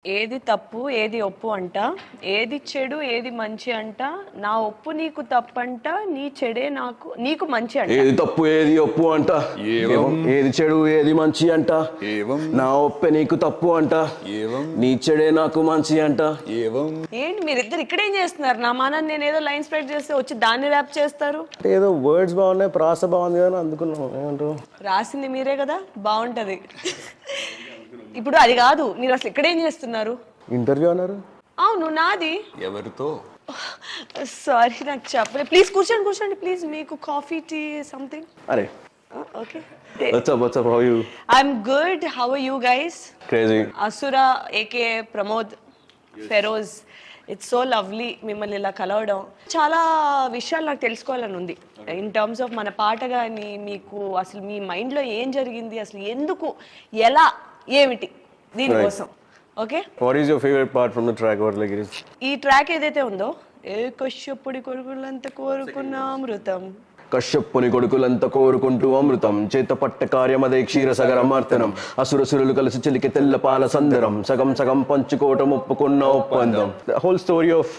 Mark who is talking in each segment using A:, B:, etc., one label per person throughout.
A: ఏది తప్పు ఏది ఒప్పు అంట, ఏది చెడు ఏది మంచి అంట, నా ఒప్పు నీకు తప్పంట, నీ చెడే నీకు మంచి అంట.
B: ఏది తప్పు ఏది ఒప్పు అంట, ఏది చెడు ఏది మంచి అంట, నా ఒప్పే నీకు తప్పు అంట, నీ చెడే నాకు మంచి అంట.
A: ఏంటి మీరిద్దరు ఇక్కడేం చేస్తున్నారు? నా మానాన్ని నేను ఏదో లైన్ స్ప్రెడ్ చేస్తే వచ్చి దాన్ని ర్యాప్ చేస్తారు.
B: ఏదో వర్డ్స్ బాగున్నాయి, ప్రాస బాగుంది కదా అందుకున్నాం. ఏమంటారు?
A: రాసింది మీరే కదా, బాగుంటది. ఇప్పుడు అది కాదు, మీరు అసలు ఇక్కడేం చేస్తున్నారు?
B: ఇంటర్వ్యూ అన్నారు.
A: అవును, నాది.
C: ఎవరితో?
A: సారీ, నాకు చెప్పలేదు. ప్లీజ్ కూర్చోండి కూర్చోండి ప్లీజ్. మీకు కాఫీ టీ సంథింగ్?
B: అరే
A: okay.
B: what's up, how are you?
A: I'm good. How are you guys?
B: Crazy.
A: Asura aka Pramod Feroz, it's so lovely మిమ్మల్ని ఇలా కలవడం. చాలా విషయాలు నాకు తెలుసుకోవాలని ఉంది ఇన్ టర్మ్స్ ఆఫ్ మన పాట కానీ. మీకు అసలు మీ మైండ్లో ఏం జరిగింది, అసలు ఎందుకు, ఎలా, ఏమిటి దీనికోసం? Okay,
B: What is your favorite part from the track? What like it is?
A: ఈ ట్రాక్ ఏదైతే ఉందో, ఏ కశ్యపుడి కొడుకులంతా కోరుకున్న అమృతం,
B: కశ్యపుని కొడుకులంతా కోరుకుంటూ అమృతం, చేత పట్ట కార్యమదే క్షీరసగరమార్తనం, అసురసురులు కలిసి చిలికి తెల్ల పాల సందరం, సగం సగం పంచుకోవటం ఒప్పుకున్న ఒప్పందం. హోల్ స్టోరీ ఆఫ్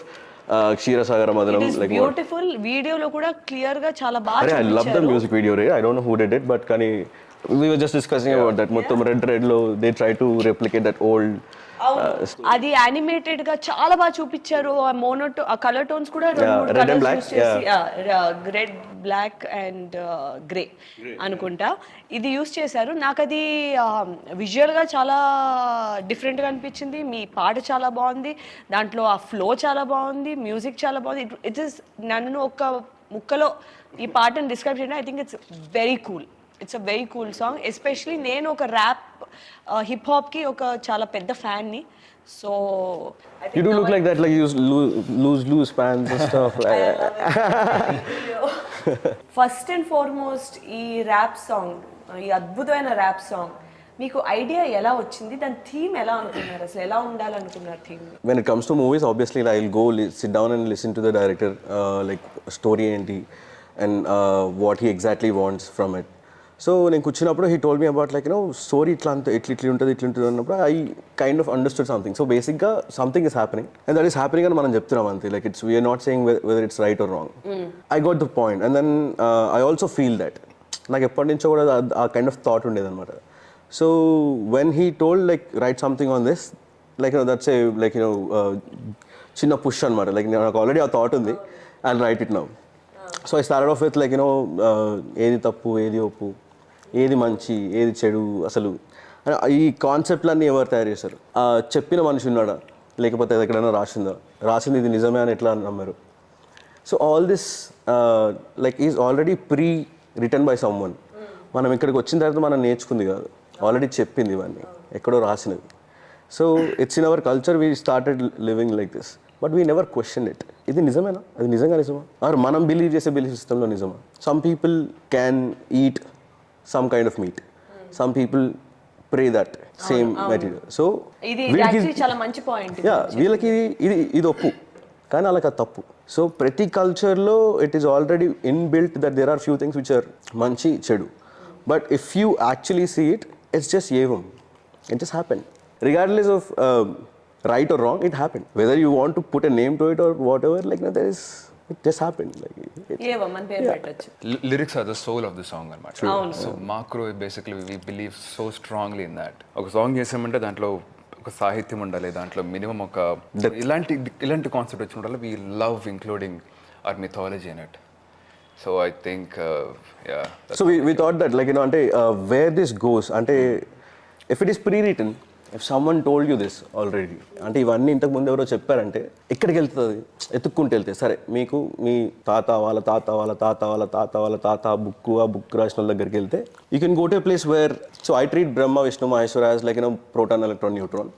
B: క్షీరసాగర మదనం.
A: Like beautiful. వీడియోలో కూడా క్లియర్ గా చాలా బాగా
B: చూపించారు. I love the music video. I don't know who did it, but కానీ we were just discussing about that. మొత్తం రెడ్ లో they try to replicate that old.
A: అది యానిమేటెడ్ గా చాలా బాగా చూపించారు. ఆ కలర్ టోన్స్ కూడా
B: red and black,
A: red black and grey అనుకుంటా ఇది యూస్ చేశారు. నాకు అది విజువల్ గా చాలా డిఫరెంట్ గా అనిపించింది. మీ పాట చాలా బాగుంది, దాంట్లో ఆ ఫ్లో చాలా బాగుంది, మ్యూజిక్ చాలా బాగుంది. ఇట్ ఇస్, నన్ను ఒక ముక్కలో ఈ పాటను డిస్క్రైబ్ చేయడం, I think it's very cool. It's a very cool song. Especially నేను ఒక ర్యాప్ హిప్ హాప్ కి ఒక చాలా పెద్ద ఫ్యాన్ ని. So
B: you do look like that, like you lose pants and stuff.
A: First and foremost ఈ rap song, ఈ అద్భుతమైన ర్యాప్ సాంగ్ మీకు ఐడియా ఎలా వచ్చింది? దాని థీమ్ ఎలా అనుకున్నారు? అసలు ఎలా ఉండాలనుకున్నారు theme?
B: When it comes to movies, obviously I'll go sit down and listen to the director, like story ఏంటి and what he exactly wants from it. So నేను కూర్చున్నప్పుడు he told me about like story ఇట్లా ఉంటుంది అన్నప్పుడు I kind of understood something. So బేసిక్గా something is happening and that is happening అని మనం చెప్తున్నాం అంతే. Like it's we're not saying whether it's right or wrong. I got the point and then I also feel that. నాకు ఎప్పటి నుంచో కూడా ఆ కైండ్ ఆఫ్ థాట్ ఉండేదన్నమాట. So when he told like right something on this, like that's a like చిన్న push అనమాట. Like నాకు already ఆ థాట్ ఉంది, I right it now. So I started off with like ఏది తప్పు ఏది ఒప్పు, ఏది మంచి ఏది చెడు, అసలు ఈ కాన్సెప్ట్లన్నీ ఎవరు తయారు చేశారు? చెప్పిన మనిషి ఉన్నాడా, లేకపోతే అది ఎక్కడైనా రాసింది ఇది నిజమే అని ఎట్లా నమ్మారు? So all this like is already pre written by some one. మనం ఇక్కడికి వచ్చిన తర్వాత మనం నేర్చుకుంది కాదు, ఆల్రెడీ చెప్పింది ఇవన్నీ, ఎక్కడో రాసినవి. So it's in our culture, we started living like this, but we never question it. ఇది నిజమేనా, అది నిజంగా నిజమా, ఆర్ మనం బిలీవ్ చేసే బిలీఫ్ సిస్టంలో నిజమా? Some people can eat some kind of meat, some people pray that same material. So
A: ఇది యాక్చువల్లీ చాలా మంచి పాయింట్.
B: వీళ్ళకి ఇది ఒప్పు కానీ వాళ్ళకి అది తప్పు. సో ప్రతి కల్చర్లో it is already inbuilt that there are few things which are మంచి చెడు, but if you actually see it, it's just ఏవం, it just happen regardless of right or wrong. It happen whether you want to put a name to it or whatever, like there is, it just happened. Like
A: Yevam man పేరు పెట్టొచ్చు.
C: Lyrics are the soul of the song అన్నమాట. So macro basically we believe so strongly in that. ఒక song చేసామంటే దాంట్లో ఒక సాహిత్యం ఉండాలి, దాంట్లో మినిమం ఒక ఇలాంటి కాన్సెప్ట్ వచ్చి ఉండాలి. we love including our mythology in it. So I think
B: so we thought that like అంటే where this goes అంటే if it is pre-written, if someone told you this already, అంటే ఇవన్నీ ఇంతకు ముందు ఎవరో చెప్పారంటే ఎక్కడికి వెళ్తుంది? ఎత్తుక్కుంటూ వెళ్తే సరే, మీకు మీ తాత వాళ్ళ తాత వాళ్ళ తాత వాళ్ళ తాత వాళ్ళ తాత ఆ బుక్ రాసిన దగ్గరికి వెళ్తే you can go to a place where, so I treat Brahma Vishnu Maheshwara as like proton electron neutron.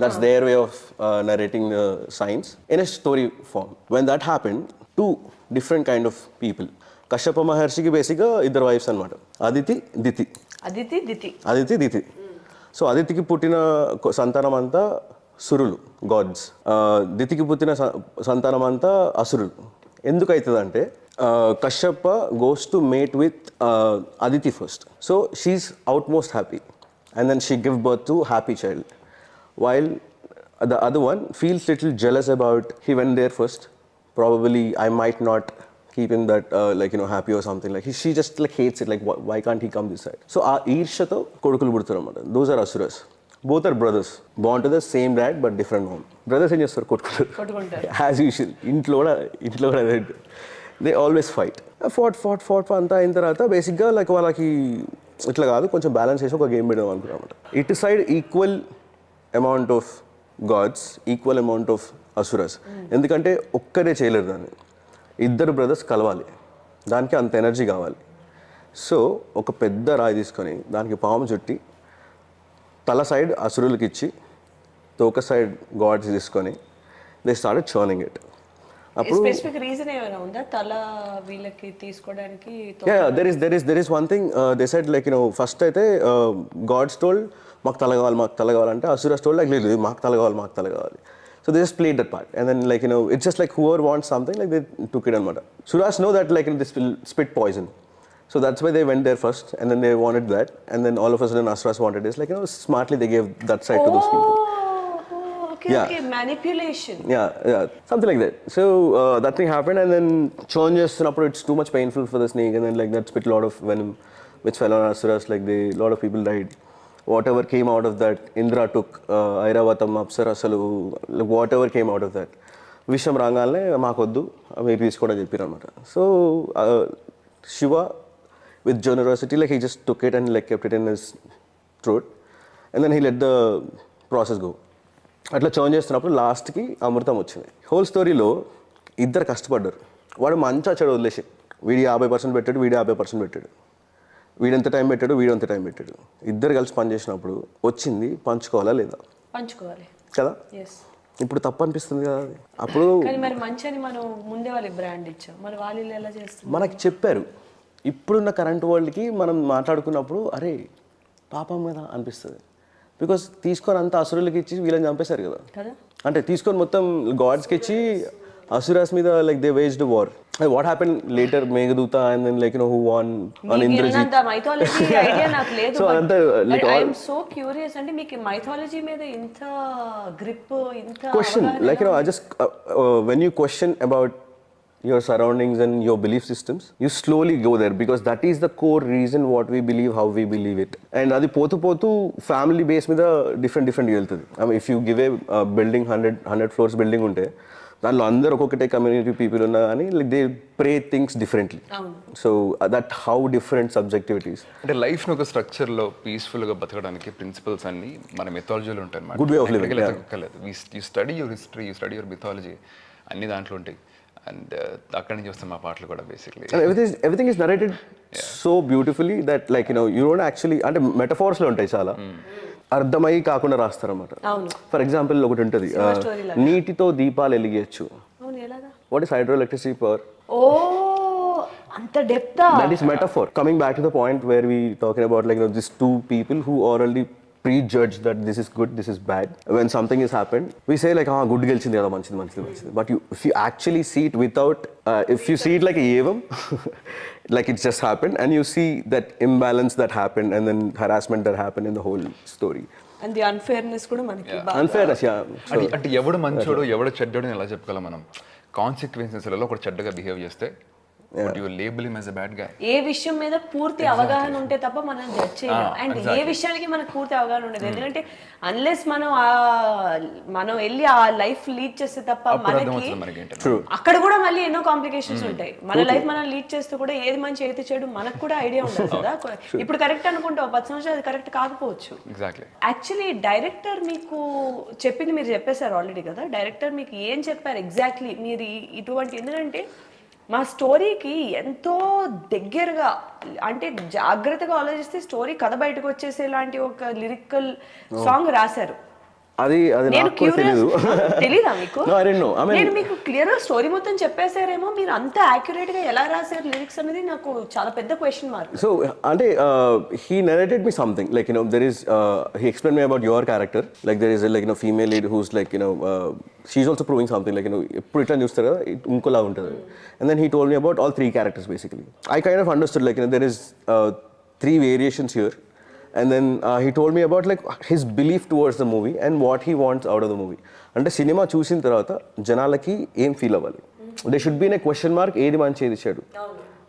B: That's their way of narrating the science in a story form. When that happened, two different kind of people. Kashyapa మహర్షికి బేసిక్గా ఇద్దరు wives అనమాట, Aditi Diti. So అదితికి పుట్టిన సంతానం అంతా సురులు, God's. దితికి పుట్టిన సంతానం అంతా అసురులు. ఎందుకు అవుతుందంటే Kashyapa goes to mate with Aditi first. So she is utmost happy and then she give birth to happy child, while The other one feels little jealous about he went there first. Probably I might not keep him that happy or something. Like she just like hates it. Like why can't he come this side? So ఆ ఈర్ష్యతో కొడుకులు పుడతారు అన్నమాట. Those are asuras. Both are brothers, born to the same dad but different mom. Brothers ఏం చేస్తారు? కొట్టుకుంటారు. As usual. ఇంట్లో కూడా అదే. They always fight. Fought అంతా అయిన తర్వాత బేసిక్గా లైక్ వాళ్ళకి ఇట్లా కాదు, కొంచెం బ్యాలెన్స్ చేసి ఒక గేమ్ పెడదాం అనుకున్నాం అనమాట. ఇటు side equal amount of gods, equal amount of asuras. ఎందుకంటే ఒక్కరే చేయలేరు దాన్ని, ఇద్దరు బ్రదర్స్ కలవాలి, దానికి అంత ఎనర్జీ కావాలి. సో ఒక పెద్ద రాయి తీసుకొని దానికి పాము చుట్టి తల సైడ్ అసురులకి ఇచ్చి తోక సైడ్ గాడ్స్ తీసుకొని దే స్టార్టెడ్ చర్నింగ్ ఇట్. అప్పుడు
A: స్పెసిఫిక్ రీజన్ ఏమైనా ఉందా తల వీళ్ళకి తీసుకోవడానికి?
B: there is one thing they said, like first అయితే గాడ్స్ టోల్డ్ మాకు తల కావాలంటే అసురస్ టోల్డ్ లైక్ లేదు మాకు తల కావాలి. So they just played that part, and then it's just like whoever wants something, like they took it anamata. Suras know that this will spit poison, so that's why they went there first, and then they wanted that, and then all of a sudden Asuras wanted this, smartly they gave that side to those people.
A: Okay, manipulation.
B: Yeah, something like that. So that thing happened, and then churn చేస్తున్నప్పుడు it's too much painful for the snake, and then that spit a lot of venom which fell on Asuras. Lot of people died. Whatever came out of that, Indra took, Airavatam, Apsarasalu, whatever came out of that. Visham rangalne maakoddu meer teeskoda cheppirannamata. So Shiva with generosity, he just took it and kept it in his throat, and then he let the process go. అట్లా churn చేస్తున్నప్పుడు లాస్ట్కి అమృతం వచ్చింది. Whole స్టోరీలో ఇద్దరు కష్టపడ్డారు. వాడు మంచిగా చెడు వదిలేసి వీడి 50% పెట్టాడు, వీడి 50% పెట్టాడు, వీడెంత టైం పెట్టాడు, వీడంత టైం పెట్టాడు. ఇద్దరు కలిసి పని చేసినప్పుడు వచ్చింది పంచుకోవాలా లేదా?
A: పంచుకోవాలి
B: కదా. ఇప్పుడు తప్పు అనిపిస్తుంది కదా అది. అప్పుడు
A: మరి మంచి అని మనం ముందే వాళ్ళకి బ్రాండ్ ఇచ్చాం, మరి వాళ్ళు ఎలా చేస్తారు?
B: మనకి చెప్పారు. ఇప్పుడున్న కరెంట్ వరల్డ్కి మనం మాట్లాడుకున్నప్పుడు అరే పాపం కదా అనిపిస్తుంది. బికాస్ తీసుకొని అంతా అసురులకి ఇచ్చి వీళ్ళని చంపేశారు కదా. అంటే తీసుకొని మొత్తం గాడ్స్కి ఇచ్చి అసురాస్ మీద they waged war. What happen later Meghaduta and then who won on Indrajit.
A: Mythology idea నాకు లేదు. సో అదంతా ఐ యామ్ సో క్యూరియస్. అంటే మీకు మైథాలజీ మీద ఇంత గ్రిప్, ఇంత
B: question I just when you question about your surroundings and your belief systems, you slowly go there, because that is the core reason what we believe, how we believe it. And adi potu family base మీద different వెళ్తుంది. I mean, if you give a building 100 floors building ఉంటే దానిలో అందరూ ఒక్కొక్కటే community people ఉన్నా కానీ they pray things differently. So that how different subjectivities.
C: అంటే లైఫ్ని ఒక స్ట్రక్చర్లో పీస్ఫుల్గా బతకడానికి ప్రిన్సిపల్స్ అన్ని మన మెథాలజీలో ఉంటాయి.
B: Good way of living.
C: You study your history, you study your mythology, అన్ని దాంట్లో ఉంటాయి. అండ్ అక్కడి నుంచి వస్తాం మా పాటలు కూడా basically.
B: Everything is narrated so beautifully that you don't actually, అంటే మెటఫోర్స్లో ఉంటాయి చాలా, అర్థమై కాకుండా రాస్తారన్నమాట. ఫర్ ఎగ్జాంపుల్ ఒకటి ఉంటుంది, నీటితో దీపాలు వెలిగించచ్చు. What is hydro electricity power?
A: అంత depth.
B: That is metaphor. Coming back to the point where we talking about this two people who already prejudge that this is good, this is bad. When something has happened, we say good gelchindi kada, manchidi. But if you actually see it without, if you see it like a Yevam, it just happened, and you see that imbalance that happened, and then harassment that happened in the whole story.
A: And the unfairness kuda manaki.
B: Unfairness, yeah.
C: అంటే ఎవడు మంచోడు ఎవడు చెడ్డోడు ఎలా చెప్పగలం మనం? కాన్సిక్వెన్సెస్లలో ఒకటి చెడ్డగా behave చేస్తే you label him as a bad guy.
A: ఏ విషయం మీద పూర్తి అవగాహన ఉంటే తప్ప మనం జడ్జ్ చేయలేం. అండ్ ఏ విషయానికి మనకు పూర్తి అవగాహన ఉండదు. ఎందుకంటే అన్లెస్ మనం వెళ్ళి ఆ లైఫ్ లీడ్ చేస్తే తప్ప మనకి అక్కడ కూడా మళ్ళీ ఎన్నో కాంప్లికేషన్స్ ఉంటాయి. మన లైఫ్ మనం లీడ్ చేస్తూ కూడా ఏది మంచి ఏది చెడు మనకు కూడా ఐడియా ఉండదు కదా. ఇప్పుడు కరెక్ట్ అనుకుంటాం, 10 సంవత్సరాలు అది కరెక్ట్ కాకపోవచ్చు. యాక్చువల్లీ డైరెక్టర్ మీకు చెప్పింది మీరు చెప్పేశారు ఆల్రెడీ కదా. డైరెక్టర్ మీకు ఏం చెప్పారు ఎగ్జాక్ట్లీ? మీరు ఇటువంటి, ఎందుకంటే మా స్టోరీకి ఎంతో దగ్గరగా, అంటే జాగ్రత్తగా ఆలోచిస్తే స్టోరీ కథ బయటకు వచ్చేసేలాంటి ఒక లిరికల్ సాంగ్ రాశారు.
B: అది నాకు తెలియదు.
A: తెలీదా మీకు? నేను మీకు క్లియర్ గా స్టోరీ మొత్తం చెప్పేశారేమో, మీరు అంత యాక్యురేట్ గా ఎలా రాశారు లిరిక్స్ అనేది నాకు చాలా పెద్ద క్వశ్చన్ మార్క్.
B: సో అంటే he narrated me something, there is he explained me about your character, there is a female lead who's she's also proving something, ఎప్పుడు ఇట్లా చూస్తారు కదా ఇంకోలా ఉంటుంది. And then he told me about all 3 characters basically. I kind of understood there is 3 variations here, And then he told me about like his belief towards the movie and what he wants out of the movie. అంటే సినిమా చూసిన తర్వాత జనాలకి ఏం feel అవ్వాలి, they should be in a question mark, ఏది మంచి ఏది చెడు.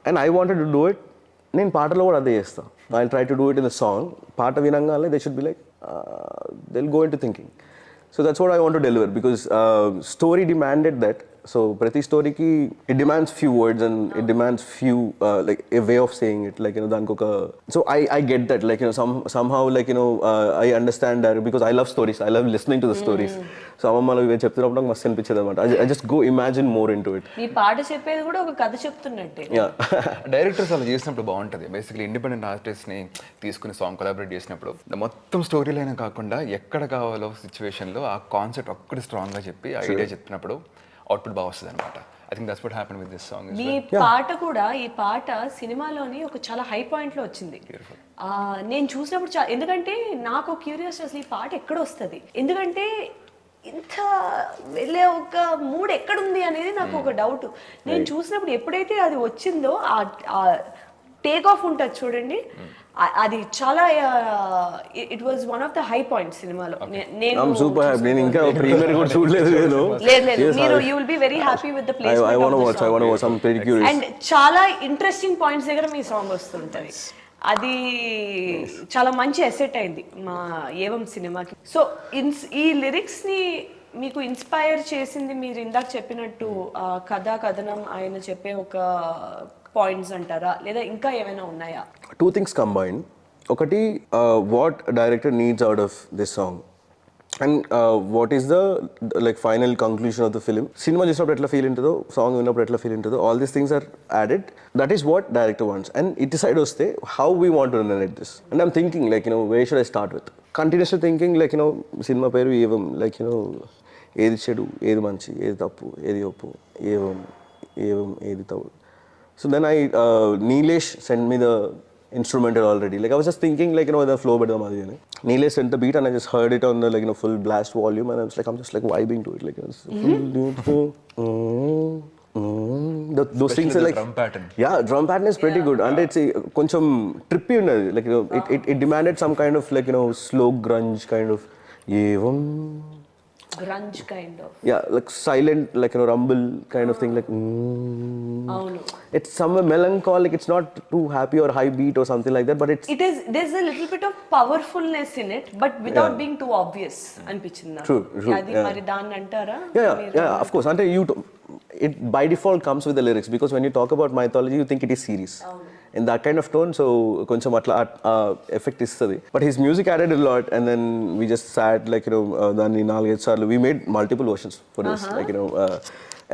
B: And I wanted to do it. నేను పాటలో కూడా అదే చేస్తాను. I try to do it in the song. పాట వినంగానే they should be like they will go in to thinking. So that's what I want to deliver, because story demanded that. So prati story ki it demands few words and it demands few like a way of saying it, like danko ka. So I get that, like somehow like I understand that, because I love stories, I love listening to the stories. So అమ్మమ్మలు ఇవే చెప్తున్నప్పుడు నాకు మస్తు అనిపించేది అనమాట. I just go imagine more into it.
A: నీ పాట చెప్పేది కూడా ఒక కథ చెప్తున్నట్టే.
C: డైరెక్టర్స్ అలా చేసినప్పుడు బాగుంటుంది. బేసిక్లీ ఇండిపెండెంట్ ఆర్టిస్ట్ని తీసుకుని సాంగ్ కొలాబరేట్ చేసినప్పుడు మొత్తం స్టోరీ లైన్ కాకుండా ఎక్కడ కావాలో సిచ్యువేషన్లో ఆ కాన్సెప్ట్ ఒక్కటి స్ట్రాంగ్గా చెప్పి ఐడియా చెప్పినప్పుడు అవుట్పుట్ బాగా వస్తుంది అనమాట. I think that's what happen with this song.
A: మీ పాట కూడా, ఈ పాట సినిమాలోని ఒక చాలా హై పాయింట్ లో వచ్చింది. నేను చూసినప్పుడు ఎందుకంటే నాకు క్యూరియాసిటీ, అసలు ఈ పాట ఎక్కడ వస్తుంది, ఎందుకంటే ఇంత వెళ్ళే ఒక మూడ్ ఎక్కడుంది అనేది నాకు ఒక డౌట్. నేను చూసినప్పుడు ఎప్పుడైతే అది వచ్చిందో ఆ టేక్ ఆఫ్ ఉంటుంది చూడండి, అది చాలా it was one of the high points సినిమాలో.
B: I'm super happy. నేను ఇంకా ప్రీమియర్ కూడా చూడలేదు నేను.
A: లేదు మీరు you will be very happy with the placement.
B: I want to watch. I'm pretty curious.
A: And చాలా ఇంట్రెస్టింగ్ పాయింట్స్ దగ్గర మీ సాంగ్ వస్తుంటది. అది చాలా మంచి అసెట్ అయింది మా ఏవం సినిమాకి. సో ఈ లిరిక్స్ ని మీకు ఇన్స్పైర్ చేసింది మీరు ఇందాక చెప్పినట్టు కథా కథనం, ఆయన చెప్పే ఒక పాయింట్స్ అంటారా, లేదా ఇంకా ఏమైనా ఉన్నాయా?
B: Two things combined. ఒకటి what director needs out of this song, and what is the like final conclusion of the film. Cinema చూసినప్పుడు ఎట్లా ఫీల్ ఉంటుందో, సాంగ్ విన్నప్పుడు ఎట్లా ఫీల్ ఉంటుందో, all these things are added. That is what director wants. And it side వస్తే how we want to narrate this. And I'm thinking like where should I start with? Continuously thinking like cinema పేరు ఏవం, like ఏది చెడు, ఏది మంచి, ఏది తప్పు, ఏది ఒప్పు, ఏవం ఏవం ఏది తప్పు. So then Nilesh sent me the instrumental already. Like I was just thinking like the flow bedam adi ani. Nilesh sent the beat and I just heard it on the like full blast volume, and I'm just like vibing to it, like those things are like
C: drum pattern.
B: Yeah, drum pattern is pretty good, and it's koncham trippy unnadi, like it demanded some kind of like slow grunge kind of yevam.
A: Grunge kind of.
B: Yeah, like silent, like rumble kind of thing, like it's somewhere melancholic. It's not too happy or high beat or something like that, but
A: there's a little bit of powerfulness in it, but without being too obvious అనిపించింది.
B: True.
A: అది మరి దాన్ని అంటారా?
B: Yeah, of course. అంటే it by default comes with the lyrics, because when you talk about mythology you think it is serious in that kind of tone, so కొంచెం అట్లా effect ఇస్తుంది. But his music added a lot, and then we just sat like దాన్ని 4-5 సార్లు we made multiple versions for this, like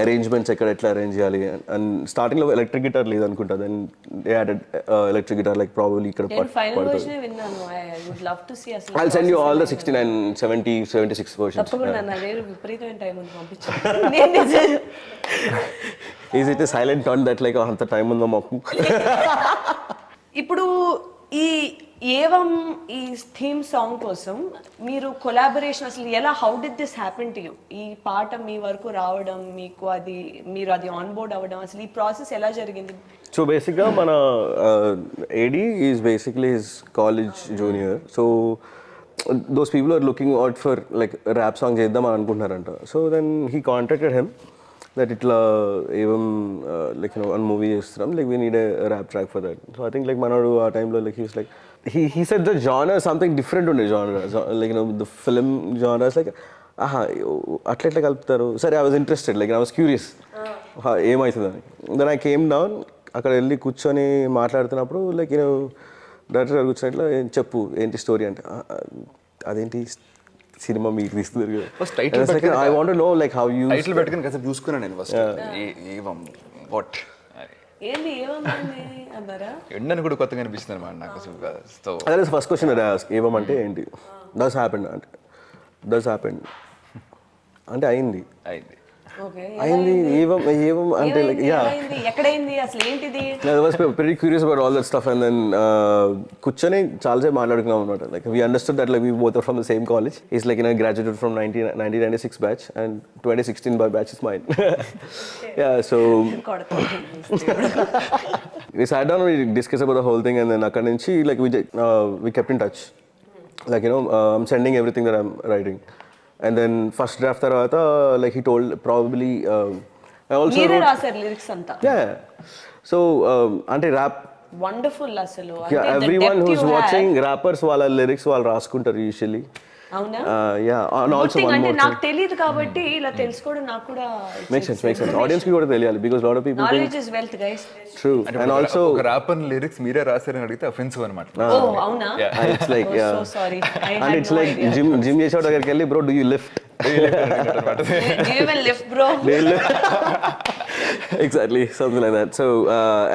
B: arrangements ఎక్కడ ఎట్లా arrange చేయాలి. And starting లో electric guitar లేదు అనుకుంటా, then they added electric guitar like probably ఇక్కడ
A: final version విన్నాను. I would love to see అసలు.
B: I'll send you all the 69, 70, 76 versions.
A: తప్పకుండా నా దగ్గర విపరీతమైన టైం ఉంది, పంపించండి.
B: Is it a silent on that like అంత టైం ఉందో మాకు?
A: ఇప్పుడు ఈ ఏవం ఈ థీమ్ సాంగ్ కోసం మీరు కొలాబరేషన్ అసలు ఎలా, how did this happen to you? ఈ పాట మీ వరకు రావడం, మీకు అది మీరు అది ఆన్ బోర్డ్ అవ్వడం, అసలు ఈ ప్రాసెస్ ఎలా జరిగింది?
B: సో బేసిక్గా మన AD is basically his college junior. So those people are looking out for like rap song చేద్దాం అని అనుకుంటున్నారంట. So then he contacted him that itla even like one movie చేస్తున్నాం, like we need a rap track for that. So I think like manadu ఆ time lo like he was like he said the genre something different on the genre, like the film genre is like అట్లా ఎట్లా కలుపుతారు. సరే I was interested, like I was curious ఏమవుతుందని. Then I came down, అక్కడ వెళ్ళి కూర్చొని మాట్లాడుతున్నప్పుడు like director కూర్చొని చెప్పు ఏంటి స్టోరీ అంటే, అదేంటి సినిమా మీకు తీస్తున్నారు కదా.
C: ఫస్ట్ టైటిల్ పెట్టుకొని
B: I want to know like how you
C: title పెట్టుకొని కాసేపు చూసుకున్నాను నేను ఫస్ట్. ఏవం వాట్
A: ఏంది ఏవం అన్నారా?
C: ఎండని కూడా కొత్తగా అనిపిస్తుంది అన్నమాట నాకు. సో
B: అదే ఫస్ట్ క్వశ్చన్ ఐ ఆస్క్, ఏవం అంటే ఏంటి? డస్ హ్యాపెన్ అంటే డస్ హ్యాపెన్ అంటే అయింది.
A: ఓకే
B: అయింది ఏవం అంటే లైక్ యా
A: ఎక్కడైంది అసలు ఏంటిది?
B: I was pretty curious about all that stuff, and then కూర్చొని చాలాసేపు మాట్లాడుకున్నాం అనమాట. Like we understood that like we both are from the same college. He's like graduated from 1996 batch, and 2016 batch is mine. Yeah, so we sat down, we discussed about the whole thing, and then akkad nunchi like we kept in touch. Like I'm sending everything that I'm writing. And then first draft tarvata like he told probably I also
A: మీరే
B: wrote,
A: రాశారు lyrics అంతా?
B: yeah, so ante rap,
A: wonderful అసలు.
B: yeah, everyone who's watching rappers వాళ్ళ lyrics వాళ్ళు రాసుకుంటారు usually.
A: అవునా?
B: Yeah, and also one
A: అంటే
B: more
A: నాకు
B: thing.
A: తెలియదు కాబట్టి ఇలా తెలుసుకోవడం నాకు కూడా
B: Makes sense. Audience కి కూడా తెలియాలి because lot of people think
A: knowledge is wealth guys.
B: true, and also
C: ఒక ర్యాపర్ లిరిక్స్ మీరే రాశారని అడిగితే అఫెన్సివ్ అనమాట.
A: ఓ అవునా?
B: it's like yeah,
A: so sorry I
B: and
A: had
B: it's
A: no
B: like
A: idea.
B: gym చేసేవాడు దగ్గరికి వెళ్ళి bro do you lift?
A: Do you even lift bro?
B: Exactly, something like that. So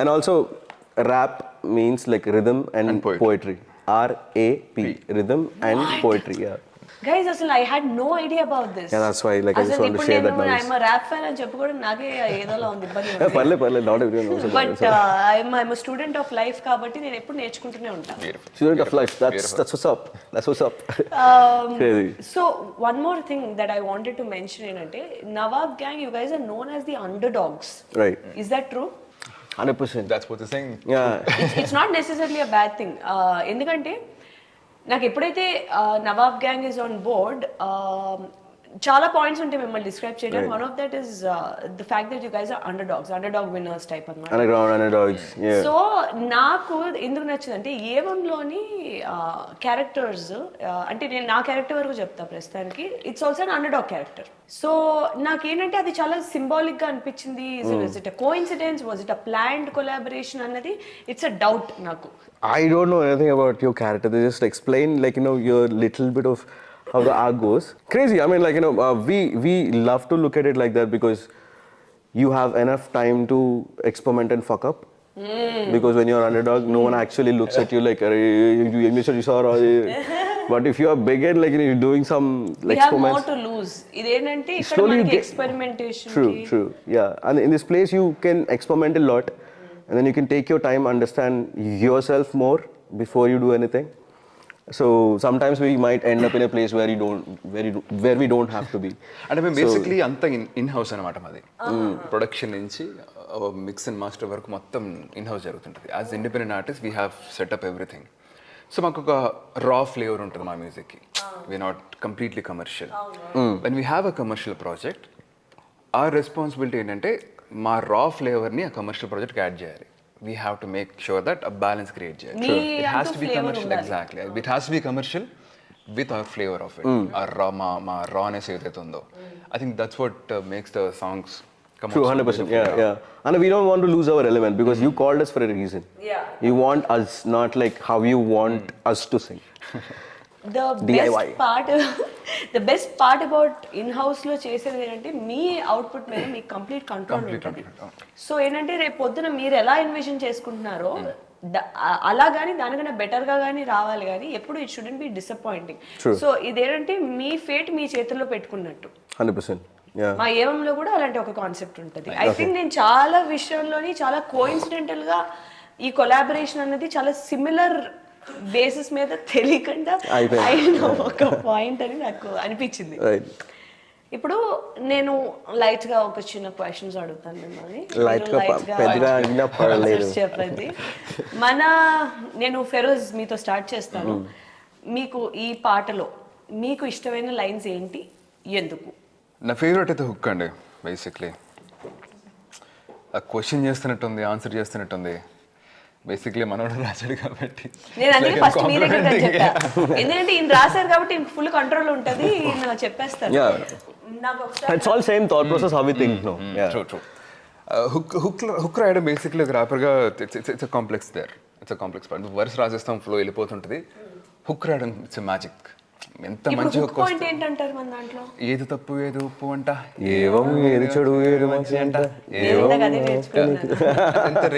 B: and also rap means like rhythm and poetry. RAP, rhythm and poetry. Yeah.
A: Guys, అసలు I had no idea about this.
B: Yeah, that's why like I just want to share that knowledge.
A: I'm a rap fan అని చెప్పుకోవడం నాకే ఏదోలా ఉంది, ఇబ్బంది ఉంది.
B: పర్లే not everyone knows about
A: But I'm a student of life కాబట్టి నేను ఎప్పుడు నేర్చుకుంటూనే ఉంటాను.
B: Student of life, that's what's up. That's what's up. Crazy.
A: So one more thing that I wanted to mention ఏంటంటే Nawab gang, you guys are known as the underdogs.
B: Right.
A: Is that true?
B: 100%.
C: That's what they're saying.
B: Yeah.
A: It's not necessarily a bad thing. ఎందుకంటే నాకు ఎప్పుడైతే Nawab gang is on board చాలా points ఉంటాయి మిమ్మల్ని describe చేయడం. One of that is the fact that you guys are underdog winners type అన్నమాట.
B: Underdogs. Yeah.
A: సో నాకు ఎందుకు నచ్చిందంటే ఏవంలోని క్యారెక్టర్స్, అంటే నేను నా క్యారెక్టర్ వరకు చెప్తా ప్రస్తుతానికి. It's also an underdog character. So నాకేంటంటే అది చాలా సింబాలిక్ గా అనిపించింది. Is it a coincidence, was it a planned collaboration అన్నది ఇట్స్ అ డౌట్ నాకు.
B: I don't know anything about your character. They just explain like your little bit of how the arc goes. Crazy. I mean like we love to look at it like that because you have enough time to experiment and fuck up. Because when you're underdog, no one actually looks at you like you saw. But if you are big and like you're doing some
A: We have
B: experiments,
A: more to lose. ఇదేంటంటే ఇక్కడ
B: slowly you
A: మనకి
B: get-
A: experimentation.
B: True. Yeah. And in this place you can experiment a lot. And then you can take your time, understand yourself more before you do anything. So sometimes we might end up in a place where we don't have to be.
C: అంటే మేము basically అంతా in house అనమాట మాది. Production నుంచి mix and master వరకు మొత్తం in house జరుగుతుంటుంది. As independent artist we have setup everything. So మాకు ఒక రా ఫ్లేవర్ ఉంటుంది మా మ్యూజిక్కి. We not completely commercial. When we have a commercial project, ఆ రెస్పాన్సిబిలిటీ ఏంటంటే మా రా ఫ్లేవర్ని ఆ కమర్షియల్ ప్రాజెక్ట్కి యాడ్ చేయాలి. We have to make sure that a balance create చేయాలి. It has to be commercial. Exactly, it has to be commercial with our flavour of it. ఆ రా మా రానెస్ ఏదైతే ఉందో, I think that's what makes the songs come out.
B: True, 100%. Yeah. And we don't want to lose our element because you called us for a reason.
A: Yeah.
B: You want us, not like how you want us to sing.
A: The
B: DIY.
A: best part about in-house లో చేసేది ఏంటంటే మీ output మీద మీకు complete control ఉంటుంది. So ఏంటంటే రేపు పొద్దున మీరు ఎలా ఇన్విజన్ చేసుకుంటున్నారో అలా కానీ దానికన్నా బెటర్గా కానీ రావాలి, కానీ ఎప్పుడు it shouldn't be disappointing. So ఇదేంటంటే మీ ఫేట్ మీ చేతుల్లో పెట్టుకున్నట్టు.
B: 100%.
A: మా ఏవంలో కూడా అలాంటి ఒక కాన్సెప్ట్ ఉంటుంది. ఐ థింక్ నేను చాలా విషయంలోని చాలా కోఇన్సిడెంటల్ గా ఈ కొలాబరేషన్ అనేది చాలా సిమిలర్ బేసిస్ మీద తెలియకుండా అయిన ఒక పాయింట్ అని నాకు అనిపించింది. ఇప్పుడు నేను లైట్ గా ఒక చిన్న క్వశ్చన్స్ అడుగుతాను మిమ్మల్ని. చెప్పండి. నేను ఫెరోజ్ మీతో స్టార్ట్ చేస్తాను. మీకు ఈ పాటలో మీకు ఇష్టమైన లైన్స్ ఏంటి, ఎందుకు?
C: నా ఫేవరెట్ అయితే హుక్ అండి. బేసిక్లీ ఆ క్వశ్చన్ చేస్తున్నట్టుంది, ఆన్సర్ చేస్తున్నట్టుంది. బేసిక్లీ మనోడు రాశాడు కాబట్టి
A: నేను అందుకే ఫస్ట్ మీ దగ్గర చెప్పా, ఎందుకంటే ఈయన రాశారు కాబట్టి ఫుల్ కంట్రోల్ ఉంటుంది, ఈయన చెప్పేస్తాను. నాకు ఒకసారి
B: It's all same thought process how we think, no?
C: True. Hook రాయడం బేసిక్లీ ఒక ర్యాపర్గా it's complex there. It's complex part. Verse రాసేస్తాం, ఫ్లో వెళ్ళిపోతుంటుంది. హుక్ రాయడం ఇట్స్ మ్యాజిక్. ఎంత మంచి హుక్
A: పాయింట్ ఏంటంటారు మన దాంట్లో?
C: ఏది తప్పు ఏది ఉప్పు అంట,
B: ఏవం ఏది చెడు ఏది మంచి అంట.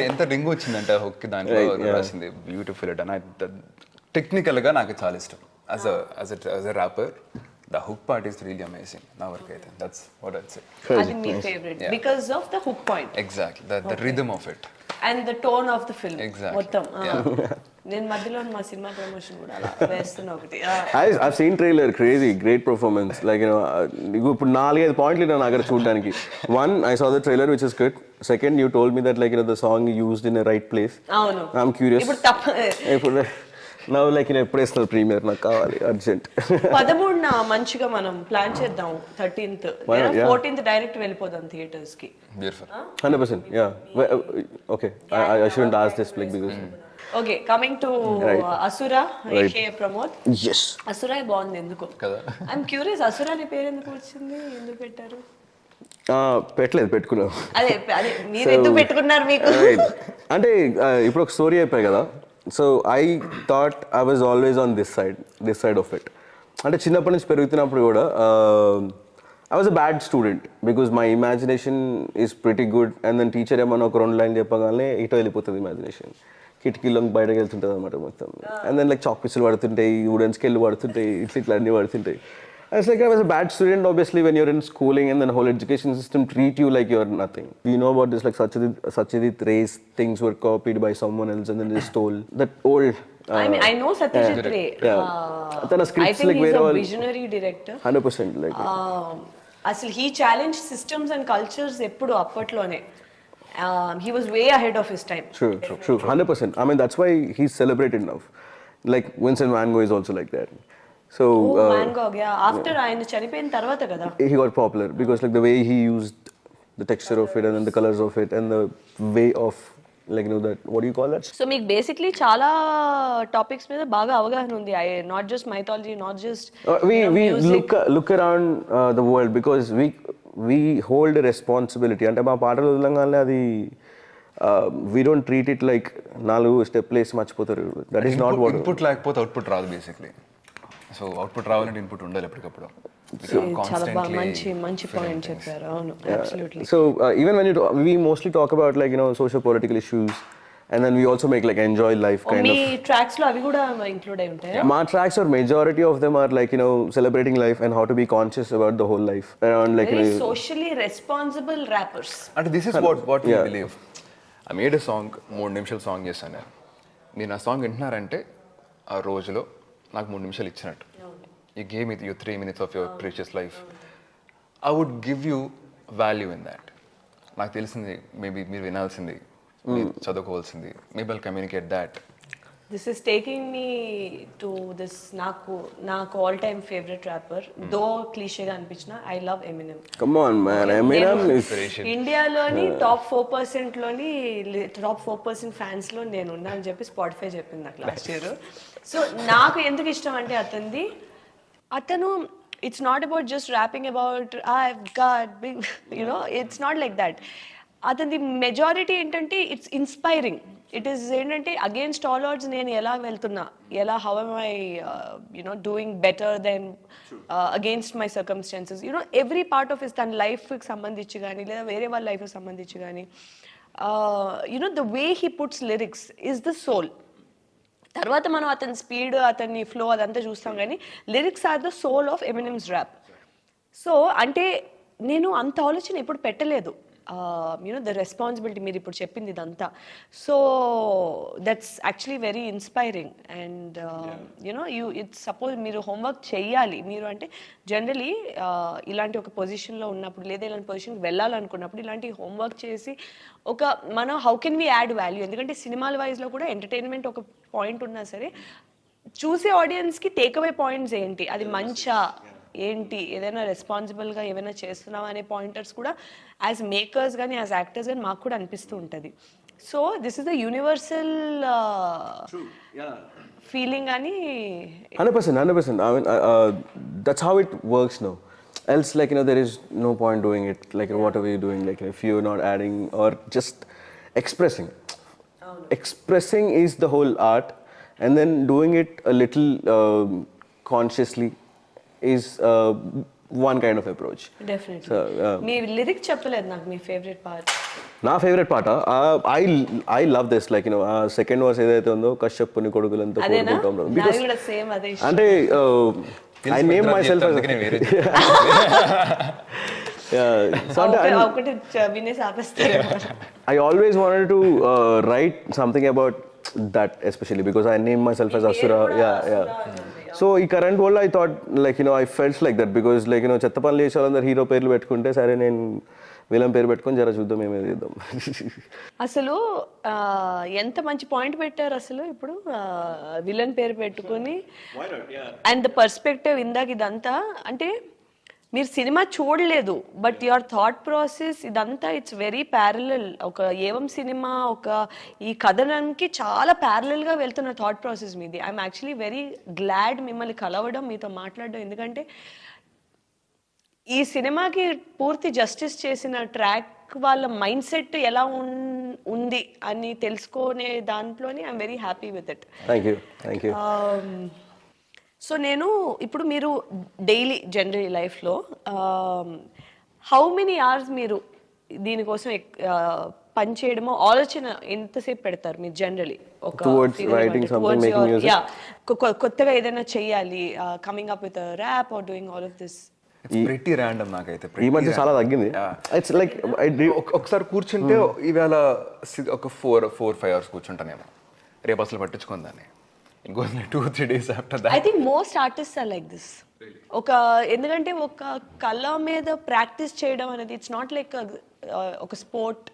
C: ఎంత రింగ్ వచ్చిందంట హుక్ దాంట్లో రాసింది. బ్యూటిఫుల్. అండ్ టెక్నికల్గా నాకు చాలా ఇష్టం as a rapper. The hook part is really amazing నా వరకు అయితే. That's what I'd say.
A: అది మీ favourite because of the hook point
C: exactly the rhythm of it
A: and the tone of the film
C: Exactly.
A: మొత్తం. నేను మధ్యలో మా cinema promotion కూడా అలా వేస్తున్నా ఒకటి.
B: I've seen trailer, crazy, great performance. Like, you know, ఇప్పుడు 4-5 పాయింట్లు నేను అక్కడ చూడడానికి. One, I saw the trailer, which is good. Second, you told me that, like, you know, the song used in a right place.
A: అవును.
B: I'm curious.
A: ఇప్పుడు
B: ఇప్పుడు now, like, you know, ఎప్పుడు వేస్తారు ప్రీమియర్, నాకు కావాలి అర్జెంట్.
A: 13న మంచిగా మనం plan చేద్దాం. 13th 14th డైరెక్ట్ వెళ్ళిపోదాం థియేటర్స్ కి.
C: Beautiful.
B: 100%, yeah. Okay, I shouldn't ask this, like, because
A: okay, coming to అసురా AK Pramod.
B: yes,
A: అసురా బాగుంది ఎందుకు
C: కదా.
A: ఐఎమ్ క్యూరియస్, అసురా అనే పేరు ఎందుకు వచ్చింది, ఎందుకు పెట్టారు?
B: పెట్టలేదు, పెట్టుకున్నాం.
A: అదే అదే మీరు ఎందుకు పెట్టుకున్నారు మీకు?
B: అంటే ఇప్పుడు ఒక స్టోరీ అయిపోయి కదా, so I thought I was always on this side of it. అంటే చిన్నప్పటి నుంచి పెరుగుతున్నప్పుడు కూడా I was a bad student because my imagination is pretty good. And then teacher ఏమన్నా ఒక 2 లైన్ చెప్పగానే ఇటో వెళ్ళిపోతుంది ఇమాజినేషన్, కిటికీలో బయటకు వెళ్తుంటుంది అనమాట మొత్తం. అండ్ దెన్ లైక్ చాక్ పీసులు పడుతుంటాయి, వుడెన్ స్కేల్ పడుతుంటాయి, ఇట్లా అన్నీ పడుతుంటాయి. It's like I was a bad student, obviously, when you're in schooling and then the whole education system treat you like you're nothing. We know about this, like Satyajit Ray's things were copied by someone else and then they stole that old.
A: I know Satyajit Ray.
B: Tana scripts,
A: I think
B: like,
A: he's
B: were
A: a
B: all
A: visionary director.
B: 100%. Like,
A: అసలు he challenged systems and cultures ఎప్పుడు అప్పట్లోనే. He was way ahead of his time.
B: True. 100%. I mean, that's why he's celebrated now. Like Vincent Van Gogh is also like that. So
A: Van Gogh, yeah. After ఆయన చనిపోయిన తర్వాత కదా
B: he got popular because like the way he used the texture of it and then the colors of it and the way of, like, you know, that, what do you call that?
A: So మీకు basically చాలా topics మీద బాగా అవగాహన ఉంది. Not just mythology, not just
B: we look around the world because we hold a responsibility. అంటే మా పాటలు వదలంగానే అది we don't treat it like 4 step places మర్చిపోతారు. That is not what.
C: Input లేకపోతే అవుట్పుట్ రాదు బేసిక్లీ. సో అవుట్పుట్ రావాలంటే input ఉండాలి ఎప్పటికప్పుడు.
A: చాలా బాగా మంచి పాయింట్ చెప్పారు. అవును, absolutely.
B: So even when we mostly talk about, like, you know, socio political issues, and then we also make, like, enjoy life kind
A: me
B: of.
A: Tracks లో అవి కూడా ఇంక్లూడ్ అయి ఉంటాయా?
B: My tracks, or majority of them are, like, you know, celebrating life and how to be conscious about the whole life around, like, you
A: very
B: know.
A: Socially responsible rappers.
C: అంటే this is what you believe. I made a song, 3 నిమిషాల song చేశాను నేను. మీరు నా song వింటున్నారంటే ఆ రోజులో నాకు 3 నిమిషాలు ఇచ్చినట్టు. You gave me your 3 minutes of your precious life. I would give you value in that. నాకు తెలిసింది మేబీ మీరు వినాల్సింది, మీరు చదువుకోవాల్సింది. Maybe I'll communicate that.
A: This is taking me to this నాకు all time favourite rapper, though క్లీషేగా అనిపించిన, I love Eminem.
B: Come on, man. Eminem is
A: ఇండియాలోని టాప్ 4% ఫ్యాన్స్ లో నేను ఉన్నా అని చెప్పి స్పాటిఫై చెప్పింది నాకు లాస్ట్ ఇయర్. సో నాకు ఎందుకు ఇష్టం అంటే అతను it's not about just rapping about I got big, you know, it's not like that. అతని మెజారిటీ ఏంటంటే ఇట్స్ ఇన్స్పైరింగ్. ఇట్ ఈస్ ఏంటంటే అగేన్స్ట్ ఆల్ ఆడ్స్ నేను ఎలా వెళ్తున్నా, how am I you know doing better then against my circumstances, you know, every part of is తన లైఫ్కి సంబంధించి కానీ లేదా వేరే వాళ్ళ లైఫ్కి సంబంధించి కానీ, you know, the way he puts lyrics is the soul. తర్వాత మనం అతని స్పీడ్, అతని ఫ్లో అదంతా చూస్తాం, కానీ lyrics are the soul of Eminem's rap. So అంటే నేను అంత ఆలోచన ఎప్పుడు పెట్టలేదు, యూనో, ద రెస్పాన్సిబిలిటీ మీరు ఇప్పుడు చెప్పింది ఇదంతా. So that's actually very inspiring. And you know, it's suppose మీరు హోంవర్క్ చెయ్యాలి, మీరు అంటే జనరలీ ఇలాంటి ఒక పొజిషన్లో ఉన్నప్పుడు లేదా ఇలాంటి పొజిషన్కి వెళ్ళాలనుకున్నప్పుడు ఇలాంటి హోంవర్క్ చేసి మనం how can we add value. ఎందుకంటే సినిమాల వైజ్లో కూడా ఎంటర్టైన్మెంట్ ఒక పాయింట్ ఉన్నా సరే చూసే ఆడియన్స్కి టేక్అవే పాయింట్స్ ఏంటి, అది మంచా ఏంటి, ఏదైనా రెస్పాన్సిబుల్గా ఏమైనా చేస్తున్నావా అనే పాయింటర్స్ కూడా యాజ్ మేకర్స్ కానీ యాజ్ యాక్టర్స్ కానీ మాకు కూడా అనిపిస్తూ ఉంటుంది. So this is the universal feeling అని.
B: 100%. I mean, that's how it works now. Else, like, you know, there is no point doing it. Like, what are we doing? Like, if you're not adding or just expressing. Expressing is the whole art, and then doing it a little consciously is one kind of approach.
A: Definitely.
B: So,
A: మీ lyric చెప్పలేదు నాకు, మీ favourite part.
B: నా favourite పాట, I love this, like, you know, second verse ఏదైతే ఉందో, కశ్యపుని కొడుకులంతా కోరుకుంటాం.
A: Same అదే.
B: అంటే I named myself as
C: అందుకనే వేరే
A: ఒకటి వినేసి ఆపేస్తారు.
B: I always wanted to write something about that, especially because I named myself as Asura. Yeah. So ఈ కరెంట్ వల్ల I thought like I felt like that because like చెత్త పనులు చేసే వాళ్ళందరూ హీరో పేర్లు పెట్టుకుంటే సరే నేను విలన్ పేరు పెట్టుకొని జర చూద్దాం ఏమేది చేద్దాం.
A: అసలు ఎంత మంచి పాయింట్ పెట్టారు అసలు ఇప్పుడు విలన్ పేరు పెట్టుకొని. అండ్ ద పర్స్పెక్టివ్ ఇందాక ఇదంతా అంటే మీరు సినిమా చూడలేదు బట్ యువర్ థాట్ ప్రాసెస్ ఇదంతా ఇట్స్ వెరీ ప్యారలల్. ఒక ఏవం సినిమా ఒక ఈ కథనానికి చాలా ప్యారలల్గా వెళ్తున్న థాట్ ప్రాసెస్ మీది. ఐఎమ్ యాక్చువల్లీ వెరీ గ్లాడ్ మిమ్మల్ని కలవడం, మీతో మాట్లాడడం. ఎందుకంటే ఈ సినిమాకి పూర్తి జస్టిస్ చేసిన ట్రాక్ వాళ్ళ మైండ్ సెట్ ఎలా ఉంది అని తెలుసుకునే దాంట్లోనే I'm very happy with it.
B: Thank you.
A: So నేను ఇప్పుడు మీరు డైలీ జనరల్ లైఫ్లో హౌ మెనీ అవర్స్ మీరు దీనికోసం పని చేయడమో ఆలోచన ఎంతసేపు పెడతారు మీరు జనరలీ? ఒక కొత్తగా ఏదైనా చెయ్యాలి, coming up with rap or doing all of this.
C: It's pretty random నాకైతే.
B: ఈ మధ్య చాలా తగ్గింది. ఇట్స్ లైక్
C: ఒకసారి కూర్చుంటే ఈవేళ ఒక 4-5 hours కూర్చుంటానేమో, రేపు అసలు పట్టించుకుందాన్ని దాన్ని. ఇంకో 2-3 days after that.
A: I think most artists are like this. ఎందుకంటే ఒక కళ మీద ప్రాక్టీస్ చేయడం అనేది ఇట్స్ నాట్ లైక్ ఒక స్పోర్ట్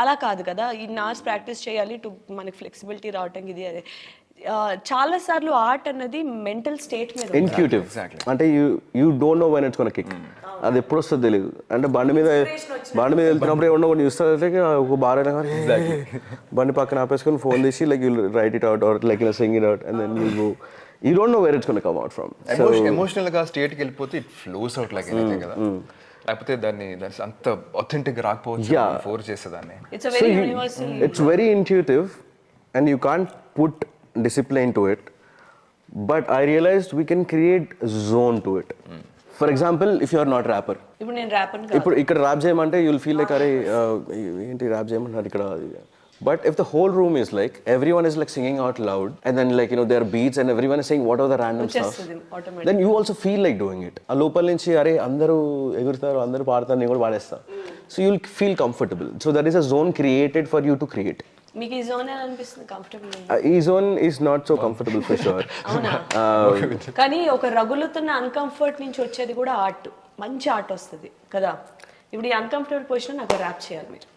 A: అలా కాదు కదా. ఇన్ని అవర్స్ ప్రాక్టీస్ చేయాలి టు మనకి ఫ్లెక్సిబిలిటీ రావటం ఇది అదే. చాలా సార్లు ఆర్ట్ అన్నది మెంటల్ స్టేట్ మీద
B: ఇన్క్యూటివ్. అంటే you don't no when it's gonna kick. అది ఎప్పుడు వస్తుందో తెలియదు. అంటే బండి మీద వెళ్తున్నప్పుడు ఏమన్నా కొన్ని చూస్తే ఒక బాగా బండి పక్కన ఆపేసుకొని ఫోన్ తీసి like you write it out or like sing it out and then you don't know where it's gonna come out from.
C: Emotional గా స్టేట్ కి వెళ్ళిపోతే it flows out like anything కదా. లేకపోతే దాన్ని అంత అథెంటిక్ రాకపోవచ్చు ఫోర్ చేసేదాన్ని.
B: It's very intuitive and you can't put discipline to it, but I realized we can create zone to it. For example, if you are not rapper,
A: ఇప్పుడు నేను rapper ని
B: ఇప్పుడు ఇక్కడ rap చేయమంటే you'll feel like అరే ఏంటి rap చేయమంటున్నారు ఇక్కడ. But if the whole room is like everyone is like singing out loud and then like there are beats and everyone is saying what are the random stuff, then you also feel like doing it. ఆ లోపల నుంచి అరే అందరూ ఎగురుతారు, అందరూ పాడతారు, నేను కూడా పాడేస్తా. So you'll feel comfortable. So there is a zone created for you to create.
A: మీకు ఈ జోన్ ఎలా అనిపిస్తుంది? కంఫర్టబుల్?
B: ఈ zone is not so comfortable for sure.
A: అవునా? కానీ ఒక రగులుతున్న అన్కంఫర్ట్ నుంచి వచ్చేది కూడా ఆర్ట్, మంచి ఆర్ట్ వస్తుంది కదా. ఇప్పుడు ఈ అన్కంఫర్టబుల్ పొజిషన్ నాకు ర్యాప్ చేయాలి మీరు.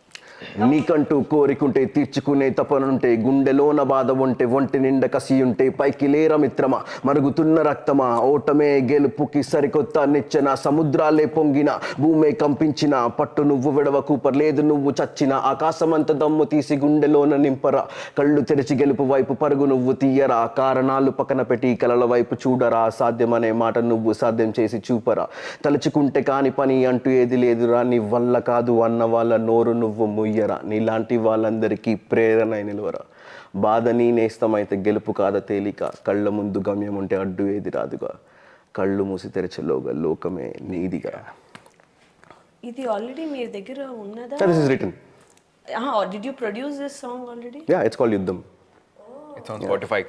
B: నీకంటూ కోరికుంటే తీర్చుకునే తపనుంటే గుండెలోన బాధ ఉంటే ఒంటి నిండా కసి ఉంటే పైకి లేర మిత్రమా మరుగుతున్న రక్తమా ఓటమే గెలుపుకి సరికొత్త నిచ్చెన సముద్రాలే పొంగిన భూమే కంపించిన పట్టు నువ్వు విడవకు పర్లేదు నువ్వు చచ్చిన ఆకాశమంత దమ్ము తీసి గుండెలోన నింపరా కళ్ళు తెరిచి గెలుపు వైపు పరుగు నువ్వు తీయరా కారణాలు పక్కన పెట్టి కలల వైపు చూడరా సాధ్యమనే మాట నువ్వు సాధ్యం చేసి చూపరా తలుచుకుంటే కాని పని అంటూ ఏది లేదురా నీ వల్ల కాదు అన్న వాళ్ళ నోరు నువ్వు ముయ్యరా నీలాంటి వాళ్ళందరికీ ప్రేరణ నిలువరా బాధ నీ నేస్తమైతే గెలుపు కాద తేలిక కళ్ళ ముందు గమ్యం ఉంటే అడ్డు ఏది రాదుగా కళ్ళు మూసి తెరచలోగా లోకమే నీదిగా.
A: ఇది ఆల్రెడీ మీ దగ్గర ఉన్నదా?
B: This is written.
A: Did you produce this song already?
B: Yeah, it's called Yuddham.
C: It's on Spotify.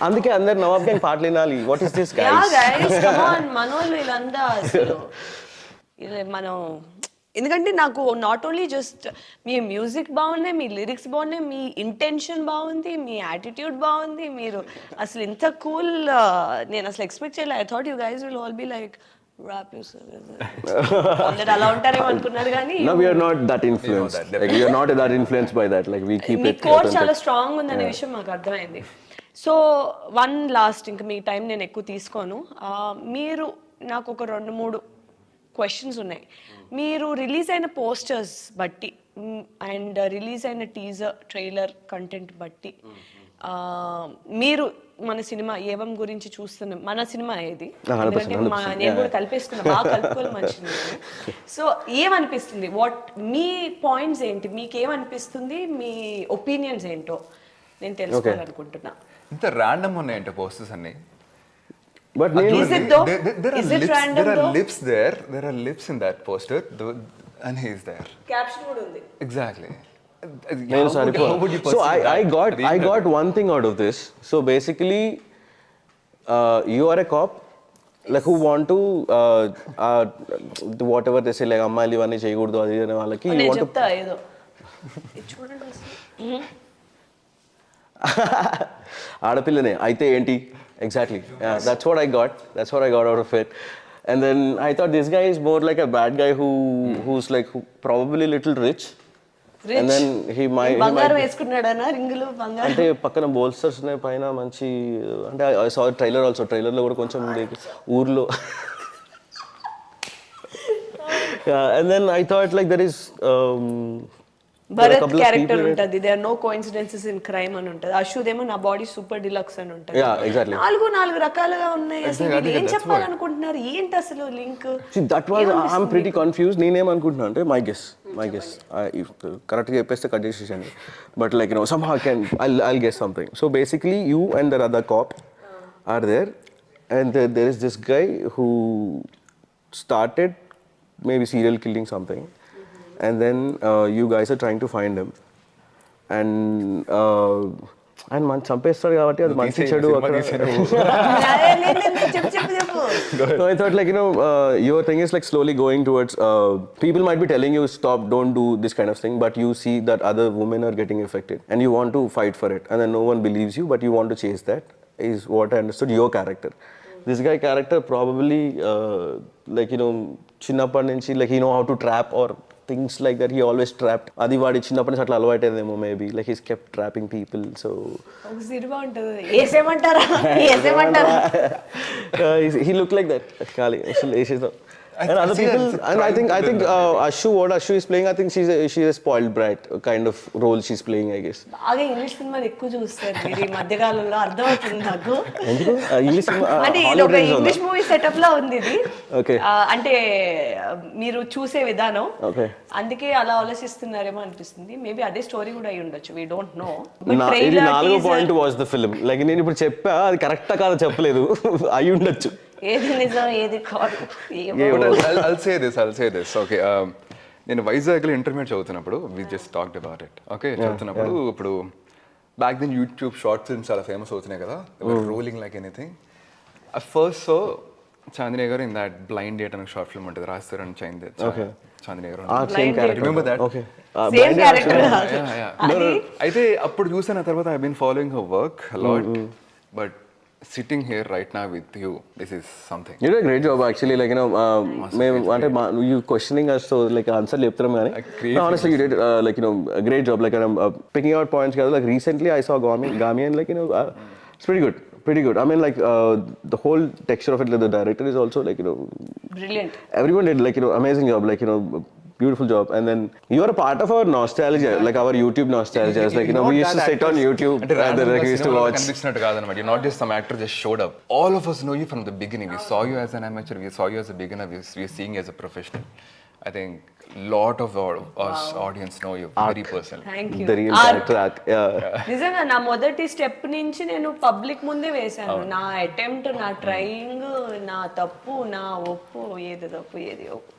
B: అందుకే అందరు నవాబ్ గ్యాంగ్ పాటలు వినాలి. What is this guys?
A: Yeah guys, come on, మనోళ్ళు వీళ్ళంతా అసలు మనం ఎందుకంటే నాకు not only just me music బాగున్నాయి, మీ లిరిక్స్ బాగున్నాయి, మీ ఇంటెన్షన్ బాగుంది, మీ యాటిట్యూడ్ బాగుంది, మీరు అసలు ఇంత కూల్ నేను అసలు ఎక్స్పెక్ట్ చేయలేదు. I thought you guys will all be like rap అందరు అలా ఉంటారేమో అనుకున్నారు కానీ
B: no we are not that influenced like we are not that influenced by that like we keep it
A: core చాలా స్ట్రాంగ్ ఉందనే విషయం మాకు అర్థమైంది. సో వన్ లాస్ట్ ఇంకా మీ టైం నేను ఎక్కువ తీసుకోను. మీరు నాకు ఒక 2-3 క్వశ్చన్స్ ఉన్నాయి. మీరు రిలీజ్ అయిన పోస్టర్స్ బట్టి అండ్ రిలీజ్ అయిన టీజర్ ట్రైలర్ కంటెంట్ బట్టి మీరు మన సినిమా ఏవం గురించి చూస్తున్నాం. మన సినిమా ఏది ఎందుకంటే నేను కూడా కలిపేసుకున్నా బాగా కలుపుకోవాలి మంచిది. సో ఏమనిపిస్తుంది, వాట్ మీ పాయింట్స్ ఏంటి, మీకు ఏమనిపిస్తుంది, మీ ఒపీనియన్స్ ఏంటో నేను తెలుసుకోవాలనుకుంటున్నా.
C: ఇంత ర్యాండమ్ ఉన్నాయంటే పోస్టర్స్ అన్ని.
B: But
A: is it though?
C: Is it random? There are lips there. There are lips in that poster, and he is there.
A: Caption kuda undi.
C: Exactly.
B: So I got one thing out of this. So basically, you are a cop like who want to whatever they say, like అమ్మాయిలు ఇవన్నీ చేయకూడదు అది అనే వాళ్ళకి you
A: నేను
B: want to
A: చెప్తా ఏదో ఇది చూడండి అసలు.
B: ఆడపిల్లనే అయితే ఏంటి exactly that's what I got out of it. And then I thought this guy is more like a bad guy who's like probably little rich. And then he might
A: బంగారం వేసుకున్నాడనా రింగులు బంగారం
B: అంటే పక్కన బోల్స్టర్స్ ఉన్నాయి పైన మంచి అంటే ఐ సా ట్రైలర్ ఆల్సో ట్రైలర్లో కూడా కొంచెం ఊర్లో and then I thought like there is
A: Bharat character ఉంటది they are no coincidences in crime అని ఉంటది అశుదేమో నా బాడీ సూపర్ డిలక్స్ అని ఉంటది
B: exactly
A: నాలుగు రకాలుగా ఉన్నాయి అసలు వీళ్ళు ఏం చెప్పాలనుకుంటున్నారు ఏంటి అసలు link
B: see that was I'm pretty confused నేనేమనుకుంటున్నా అంటే my guess కరెక్ట్ గా చెప్పేస్తే కట్ చేసేసాను but like somehow I'll guess something. So basically you and the other cop are there and there is this guy who started maybe serial killing something. And then you guys are trying to find him. And man చంపేస్తాడు కాబట్టి అది మంచి చెడు అక్కడ So I thought like your thing is like slowly going towards people might be telling you stop, don't do this kind of thing, but you see that other women are getting affected and you want to fight for it and then no one believes you but you want to chase that is what I understood your character. This guy character probably like చిన్నప్పటి నుంచి like he know how to trap or things like that. He always trapped. అది వాడి చిన్నప్పటి నుంచి అట్లా అలవాటైందేమో maybe like he's kept trapping people. So
A: ఒక cinema ఉంటుంది వేసేమంటారా
B: he looked like that ఖాళీ అసలు వేసేద్దాం. And other people, and I think Ashu, what Ashu is playing, I think she's a spoiled brat kind of role she's playing, I guess.
A: బాగా English సినిమాలు ఎక్కువ చూస్తారు మీరు ఈ మధ్య కాలంలో అర్థమవుతుంది నాకు.
B: ఎందుకు ఇంగ్లీష్ సినిమా
A: అంటే ఇది ఒక ఇంగ్లీష్ మూవీ సెటప్ లా ఉంది ఇది.
B: ఓకే
A: అంటే మీరు చూసే విధానం
B: ఓకే
A: అందుకే అలా ఆలోచిస్తున్నారేమో అనిపిస్తుంది. మేబీ అదే స్టోరీ కూడా అయి ఉండొచ్చు, వి డోంట్ నో.
B: ఇది 4వ point watch the film. Like నేను ఇప్పుడు చెప్పా అది కరెక్టా కాదో చెప్పలేదు అయి ఉండొచ్చు.
A: ఏది నిజం ఏది కాదు.
C: I'll say this. Okay. నేను వైజాగ్లో ఇంటర్మీడియట్ చదువుతున్నప్పుడు we just talked about it. Okay చదువుతున్నప్పుడు ఇప్పుడు back then YouTube short films చాలా ఫేమస్ అవుతున్నాయి కదా, rolling like anything. First so Chandini garu in that blind date అనే షార్ట్ ఫిల్మ్ ఉంటుంది, రాజస్థాన్ చాందిని గారు. Remember that? అయితే అప్పుడు చూసిన తర్వాత I been following her work lot, but sitting here right now with you, this is something.
B: You did a great job actually, like you questioning us, so like answer leptaram gaani. No, honestly you did like a great job, like picking out points together. Like recently I saw Gami and like it's pretty good. I mean like the whole texture of it, like the director is also like
A: brilliant.
B: Everyone did like amazing job, like beautiful job. And then you are a part of our nostalgia, like our YouTube nostalgia. It's like we used to sit on YouTube and then like we used to watch.
C: You're not just some actor just showed up. All of us know you from the beginning. We saw you as an amateur, we saw you as a beginner, we are seeing you as a professional. I think lot of us audience know you very personally.
A: Thank you.
B: The real character arc.
A: నిజంగా నా మొదటి step నుంచి నేను public ముందే వేశాను. నా attempt, నా trying, నా తప్పు, నా ఒప్పు, ఏది తప్పు ఏది ఒప్పు,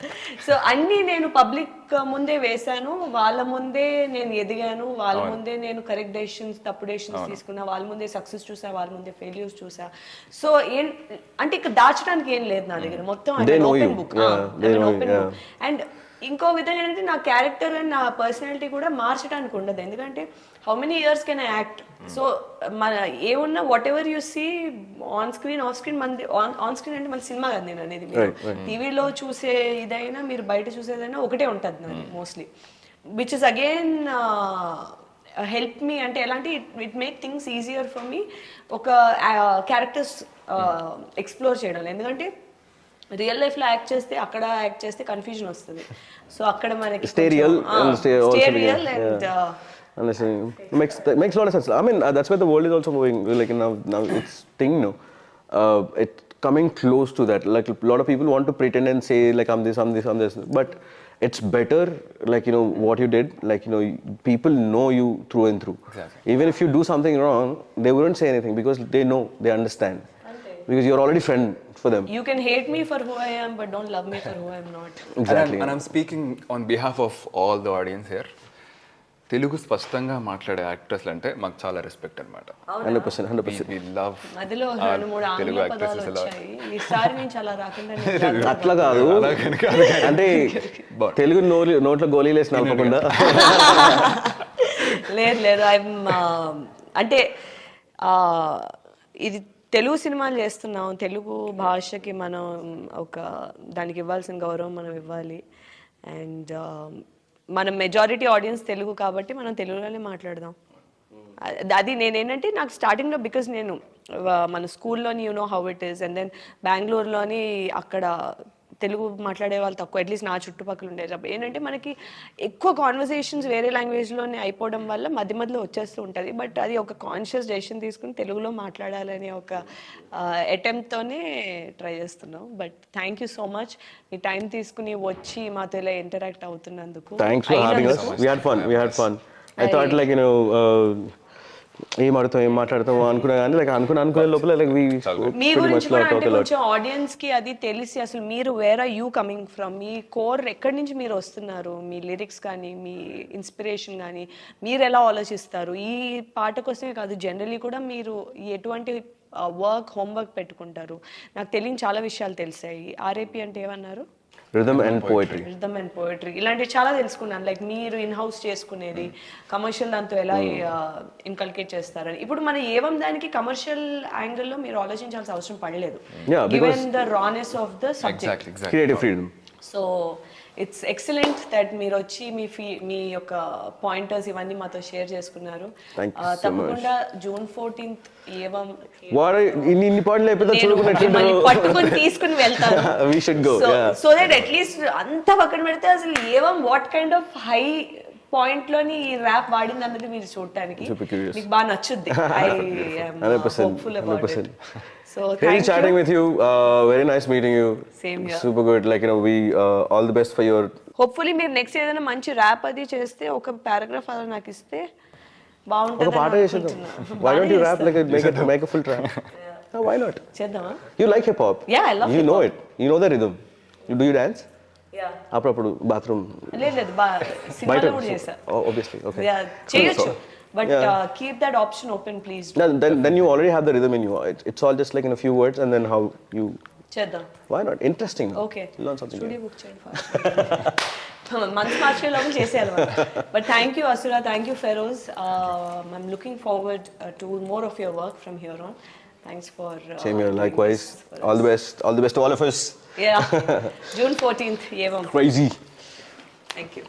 A: సో అన్నీ నేను పబ్లిక్ ముందే వేశాను. వాళ్ళ ముందే నేను ఎదిగాను, వాళ్ళ ముందే నేను కరెక్ట్ డెసిషన్స్, తప్పు డెసిషన్స్ తీసుకున్నా, వాళ్ళ ముందే సక్సెస్ చూసా, వాళ్ళ ముందే ఫెయిల్యూర్స్ చూసా. సో అంటే ఇక్కడ దాచడానికి ఏం లేదు నా దగ్గర, మొత్తం ఓపెన్ బుక్. అండ్ ఇంకో విధంగా ఏంటంటే నా క్యారెక్టర్ అండ్ నా పర్సనాలిటీ కూడా మార్చడానికి ఉండదు, ఎందుకంటే how many years can I act. So మన ఏమున్నా whatever you see on screen, off screen, మన ఆన్ స్క్రీన్ అంటే మన సినిమా కదా నేను అనేది, మీరు టీవీలో చూసే ఇదైనా మీరు బయట చూసేదైనా ఒకటే ఉంటుంది నాది mostly, which is again help me. అంటే ఎలాంటి it make things easier for me ఒక క్యారెక్టర్స్ ఎక్స్ప్లోర్ చేయడం. ఎందుకంటే రియల్ లైఫ్ లో యాక్ట్ చేస్తే, అక్కడ యాక్ట్ చేస్తే కన్ఫ్యూజన్ వస్తుంది. సో అక్కడ మనకి
B: stay real and
A: honestly
B: makes a lot of sense. I mean that's where the world is also moving, like now it's thing it coming close to that. Like a lot of people want to pretend and say like I'm this, but it's better like what you did, like people know you through and through.
C: Exactly.
B: Even if you do something wrong they wouldn't say anything because they know, they understand, because you're already friend for them.
A: You can hate me for who I am but don't love me for who I am not.
B: Exactly.
C: And I'm speaking on behalf of all the audience here. Telugu స్పష్టంగా మాట్లాడే actors అంటే మాకు చాలా respect అనమాట.
B: 100%.
C: We love
A: మధ్యలో 2-3
C: తెలుగు
A: ఆంగ్ల పదాలు
C: actresses ఎలా
A: వచ్చాయి ఈసారి నేను చాలా రాకుండా నేను
B: అట్లా కాదు, అంటే తెలుగు నోట్లో గోళీలు వేసి నడపకుండా.
A: లేదు అంటే ఇది తెలుగు సినిమాలు చేస్తున్నాం, తెలుగు భాషకి మనం ఒక దానికి ఇవ్వాల్సిన గౌరవం మనం ఇవ్వాలి. అండ్ మన మెజారిటీ ఆడియన్స్ తెలుగు కాబట్టి మనం తెలుగులోనే మాట్లాడదాం. అది నేనేంటంటే నాకు స్టార్టింగ్లో బికాజ్ నేను మన స్కూల్లోని know how it is, and then బెంగళూరులోని అక్కడ తెలుగు మాట్లాడే వాళ్ళు తక్కువ, అట్లీస్ట్ నా చుట్టుపక్కల ఉండేటప్పుడు ఏంటంటే మనకి ఎక్కువ కాన్వర్సేషన్స్ వేరే లాంగ్వేజ్లోనే అయిపోవడం వల్ల మధ్య మధ్యలో వచ్చేస్తూ ఉంటుంది. బట్ అది ఒక కాన్షియస్ డెసిషన్ తీసుకుని తెలుగులో మాట్లాడాలనే ఒక అటెంప్ట్తోనే ట్రై చేస్తున్నాం. But thank you so much me time తీసుకుని వచ్చి మాతో ఇలా interact అవుతున్నందుకు.
B: Thanks for having us. We had fun. I thought like ఏం మాట్లాడతాం అనుకున్నా కానీ లైక్ అనుకునే లోపల లైక్
A: మీ గురించి కూడా అంటే కొంచెం ఆడియన్స్ కి అది తెలిసి అసలు మీరు where are you coming from, మీ కోర్ ఎక్కడి నుంచి మీరు వస్తున్నారు, మీ లిరిక్స్ కానీ మీ ఇన్స్పిరేషన్ కానీ మీరు ఎలా ఆలోచిస్తారు, ఈ పాట కోసమే కాదు జనరలీ కూడా మీరు ఎటువంటి హోంవర్క్ పెట్టుకుంటారు. నాకు తెలియని చాలా విషయాలు తెలిసాయి. ఆర్ఏపీ అంటే ఏమన్నారు?
B: రిథమ్ అండ్ పోయట్రీ
A: ఇలాంటివి చాలా తెలుసుకున్నాను. లైక్ మీరు ఇన్ హౌస్ చేసుకునేది కమర్షియల్ దాంతో ఎలా ఇన్కల్కేట్ చేస్తారని. ఇప్పుడు మన ఏవం దానికి కమర్షియల్ యాంగిల్లో మీరు ఆలోచించాల్సిన అవసరం పడలేదు, given the రానెస్ of the subject,
B: creative freedom.
A: So it's excellent that మీరు వచ్చి మీ యొక్క పాయింటర్స్ ఇవన్నీ మాతో షేర్ చేసుకున్నారు. తప్పకుండా June 14th ఏవం
B: ఇన్ని పాటలు
A: పట్టుకొని తీసుకుని వెళ్తాను. సో దట్ అట్లీస్ట్ అంతా పక్కన పెడితే అసలు ఏవం what kind of high point లోని ఈ ర్యాప్ వాడింది అన్నది మీరు చూడటానికి మీకు బాగా నచ్చుద్ది. I am hopeful about it. So
B: very chatting with you, very nice meeting you.
A: Same here.
B: Super good, like we all the best for your.
A: Hopefully మీరు నెక్స్ట్ ఏదైనా మంచి ర్యాప్ అది చేస్తే ఒక పారాగ్రాఫ్ అలా నాకు ఇస్తే బాగుంటుంది.
B: ఒక పాట చేసేద్దాం. Why don't you rap like make a full track? No, why not?
A: చేద్దామా?
B: You like hip hop?
A: Yeah, I love hip hop.
B: You know it. You know the rhythm. Do you dance?
A: Yeah.
B: అప్పుడు bathroom
A: లేదు సినిమాలో కూడా చేశా.
B: Obviously, okay.
A: Yeah, చేయొచ్చు. But keep that option open, please.
B: Then you already have the rhythm in you. It's all just like in a few words, and then how you.
A: చేద్దాం.
B: Why not? Interesting.
A: Okay.
B: Learn something.
A: Studio book చేయండి first. Months మార్చే లోపల చేసేయాలి. But thank you Asura, thank you Feroz. I'm looking forward to more of your work from here on. Thanks for.
B: Same here. Likewise. All the best. All the best to all of us.
A: Yeah. June 14th, Yevam.
B: Crazy.
A: Thank you.